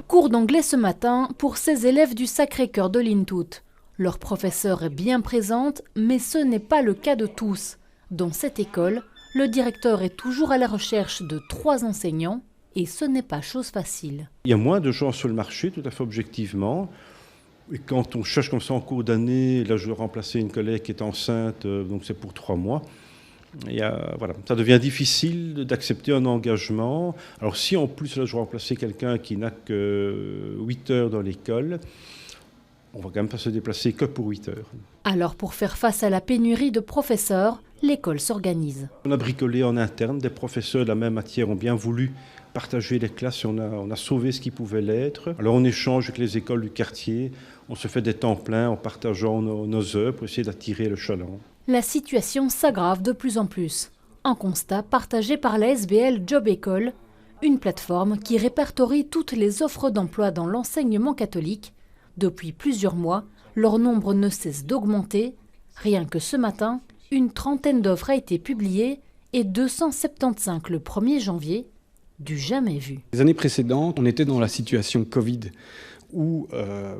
Cours d'anglais ce matin pour ces élèves du Sacré-Cœur de Lintout. Leur professeur est bien présente, mais ce n'est pas le cas de tous. Dans cette école, le directeur est toujours à la recherche de 3 enseignants et ce n'est pas chose facile. Il y a moins de gens sur le marché, tout à fait objectivement. Et quand on cherche comme ça en cours d'année, là je dois remplacer une collègue qui est enceinte, donc c'est pour 3 mois. Voilà, ça devient difficile d'accepter un engagement. Alors si en plus là je dois remplacer quelqu'un qui n'a que 8 heures dans l'école, on va quand même pas se déplacer que pour 8 heures. Alors pour faire face à la pénurie de professeurs, l'école s'organise. On a bricolé en interne, des professeurs de la même matière ont bien voulu partager les classes et on a sauvé ce qui pouvait l'être. Alors on échange avec les écoles du quartier, on se fait des temps pleins en partageant nos heures pour essayer d'attirer le chaland. La situation s'aggrave de plus en plus. Un constat partagé par la SBL Job École, une plateforme qui répertorie toutes les offres d'emploi dans l'enseignement catholique. Depuis plusieurs mois, leur nombre ne cesse d'augmenter. Rien que ce matin, une 30aine d'offres a été publiée et 275 le 1er janvier, du jamais vu. Les années précédentes, on était dans la situation Covid, où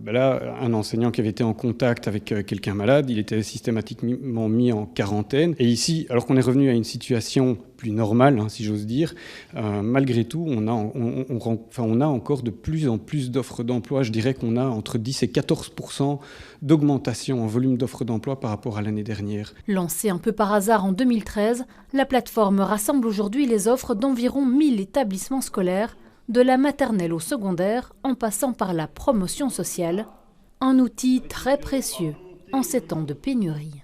là, un enseignant qui avait été en contact avec quelqu'un malade, il était systématiquement mis en quarantaine. Et ici, alors qu'on est revenu à une situation plus normale, si j'ose dire, malgré tout, on a encore de plus en plus d'offres d'emploi. Je dirais qu'on a entre 10 et 14% d'augmentation en volume d'offres d'emploi par rapport à l'année dernière. Lancée un peu par hasard en 2013, la plateforme rassemble aujourd'hui les offres d'environ 1000 établissements scolaires, de la maternelle au secondaire, en passant par la promotion sociale, un outil très précieux en ces temps de pénurie.